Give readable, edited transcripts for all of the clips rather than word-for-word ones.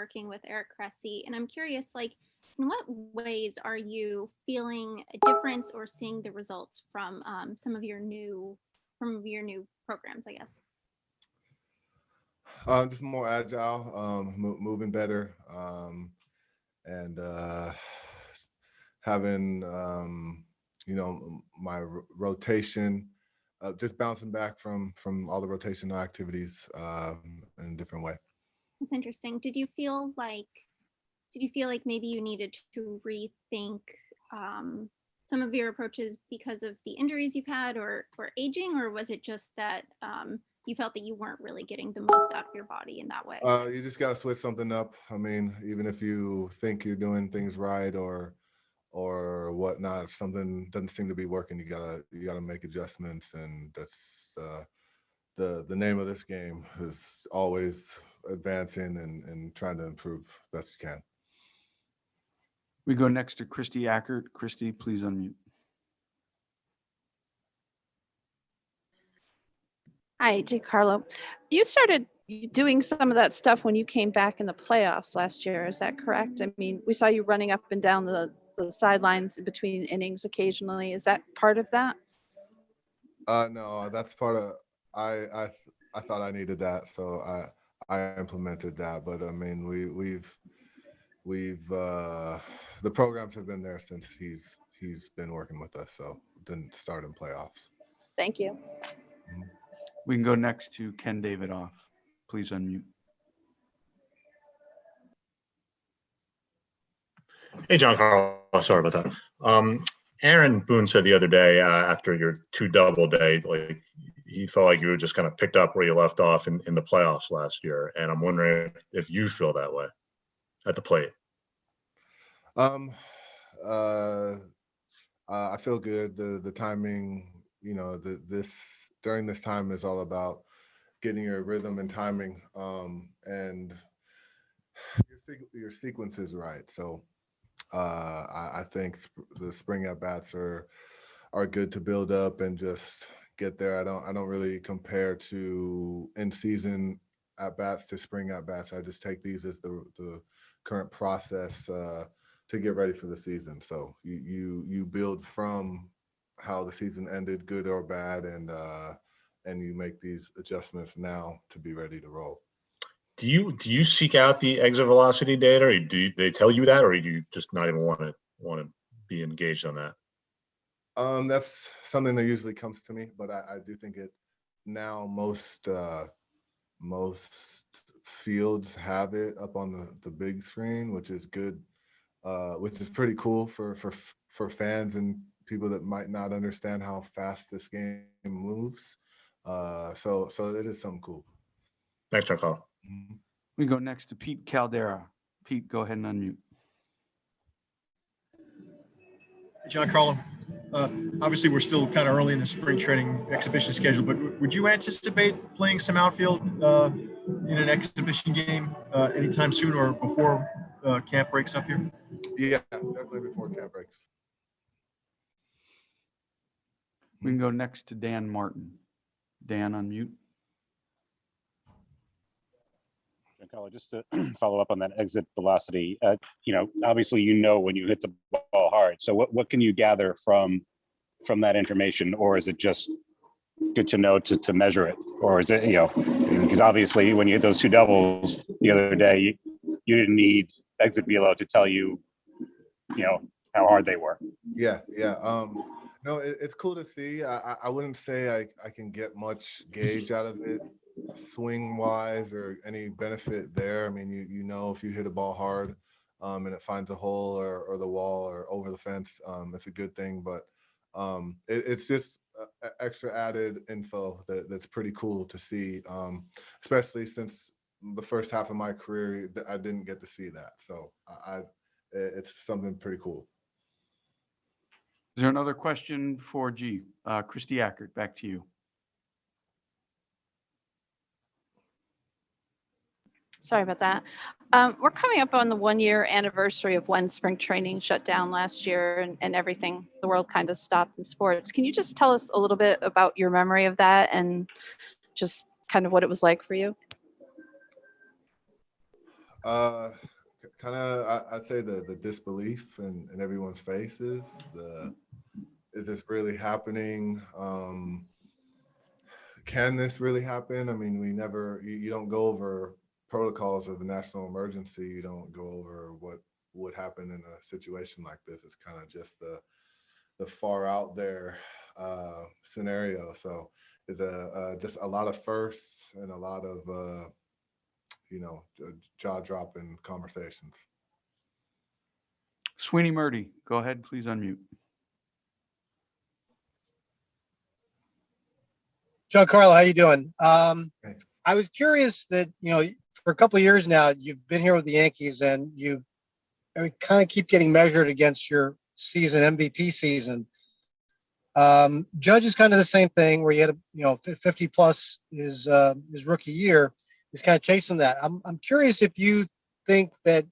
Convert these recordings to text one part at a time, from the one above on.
working with Eric Cressy, and I'm curious, like, in what ways are you feeling a difference or seeing the results from some of your new programs, I guess? Just more agile, moving better, and having my rotation, just bouncing back from all the rotational activities in a different way. That's interesting. Did you feel like maybe you needed to rethink some of your approaches because of the injuries you've had or aging, or was it just that you felt that you weren't really getting the most out of your body in that way? You just got to switch something up. I mean, even if you think you're doing things right or whatnot, if something doesn't seem to be working, you gotta make adjustments, and that's the name of this game is always advancing and trying to improve best you can. We go next to Christy Ackert. Christy, please unmute. Hi, Giancarlo. You started doing some of that stuff when you came back in the playoffs last year. Is that correct? I mean, we saw you running up and down the sidelines in between innings occasionally. Is that part of that? No, that's part of. I thought I needed that, so I implemented that. But I mean, we've the programs have been there since he's been working with us, so didn't start in playoffs. Thank you. Mm-hmm. We can go next to Ken Davidoff. Please unmute. Hey, Giancarlo. Sorry about that. Aaron Boone said the other day after your 2 double day, like he felt like you just kind of picked up where you left off in the playoffs last year. And I'm wondering if you feel that way at the plate. I feel good. The timing, during this time is all about getting your rhythm and timing, and your sequence is right. So I think the spring at bats are good to build up and just get there. I don't really compare to in season at bats to spring at bats. I just take these as the current process to get ready for the season. So you build from how the season ended, good or bad, and you make these adjustments now to be ready to roll. Do you seek out the exit velocity data, or do they tell you that, or do you just not even want to be engaged on that? That's something that usually comes to me, but I do think it now most fields have it up on the big screen, which is good, which is pretty cool for fans and people that might not understand how fast this game moves. So it is something cool. Thanks, Giancarlo. Mm-hmm. We go next to Pete Caldera. Pete, go ahead and unmute. Giancarlo, obviously we're still kind of early in the spring training exhibition schedule, but would you anticipate playing some outfield in an exhibition game anytime soon or before camp breaks up here? Yeah, definitely before camp breaks. We can go next to Dan Martin. Dan, unmute. Giancarlo, just to follow up on that exit velocity, obviously when you hit the ball hard. So what can you gather from that information, or is it just good to know to measure it, or is it because obviously when you hit those 2 doubles the other day, you didn't need exit velo to tell you how hard they were. Yeah. No, it's cool to see. I wouldn't say I can get much gauge out of it, swing wise or any benefit there. I mean, if you hit a ball hard and it finds a hole or the wall or over the fence, it's a good thing. But it's just extra added info that's pretty cool to see, especially since the first half of my career I didn't get to see that. So it's something pretty cool. Is there another question for G? Christy Ackert, back to you. Sorry about that. We're coming up on the 1-year anniversary of when spring training shut down last year and everything, the world kind of stopped in sports. Can you just tell us a little bit about your memory of that and just kind of what it was like for you? Kind of, I'd say the disbelief in everyone's faces. Is this really happening? Can this really happen? I mean, you don't go over protocols of a national emergency. You don't go over what would happen in a situation like this. It's kind of just the far out there scenario. So it's just a lot of firsts and a lot of jaw dropping conversations. Sweeney Murdy, go ahead, please unmute. Giancarlo, how you doing? Thanks. I was curious that, for a couple of years now, you've been here with the Yankees and you kind of keep getting measured against your MVP season. Judge is kind of the same thing where you had 50 plus his rookie year. He's kind of chasing that. I'm curious if you think that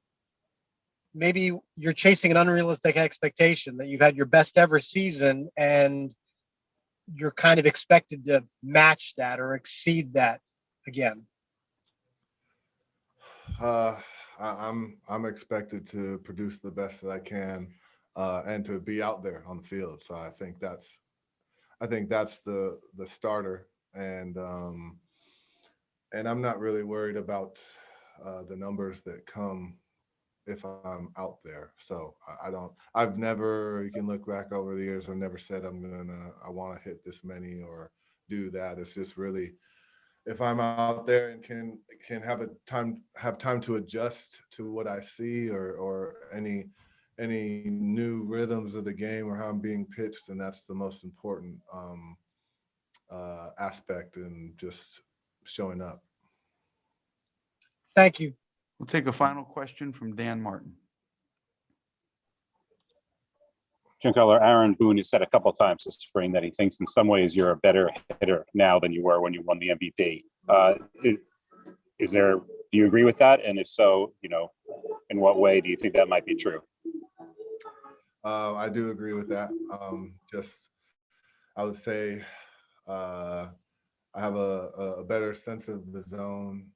maybe you're chasing an unrealistic expectation, that you've had your best ever season and you're kind of expected to match that or exceed that again. I'm expected to produce the best that I can and to be out there on the field. So I think that's the starter, and I'm not really worried about the numbers that come if I'm out there. So I've never, you can look back over the years, I've never said I want to hit this many or do that. It's just really, if I'm out there and can have time to adjust to what I see or any new rhythms of the game or how I'm being pitched, and that's the most important aspect, and just showing up. Thank you. We'll take a final question from Dan Martin. Giancarlo, Aaron Boone has said a couple of times this spring that he thinks in some ways you're a better hitter now than you were when you won the MVP. Do you agree with that? And if so, in what way do you think that might be true? I do agree with that. I would say I have a better sense of the zone,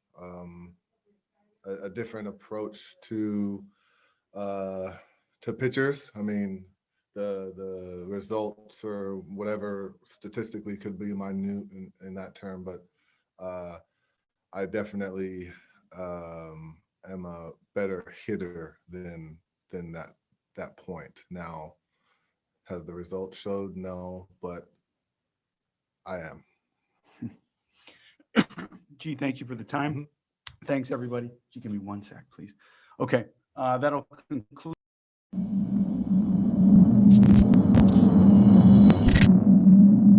a different approach to pitchers. I mean, the results or whatever statistically could be minute in that term, but I definitely am a better hitter than that point. Now, has the results showed? No, but I am. Gee, thank you for the time. Thanks, everybody. Gee, give me one sec, please. Okay, that'll conclude.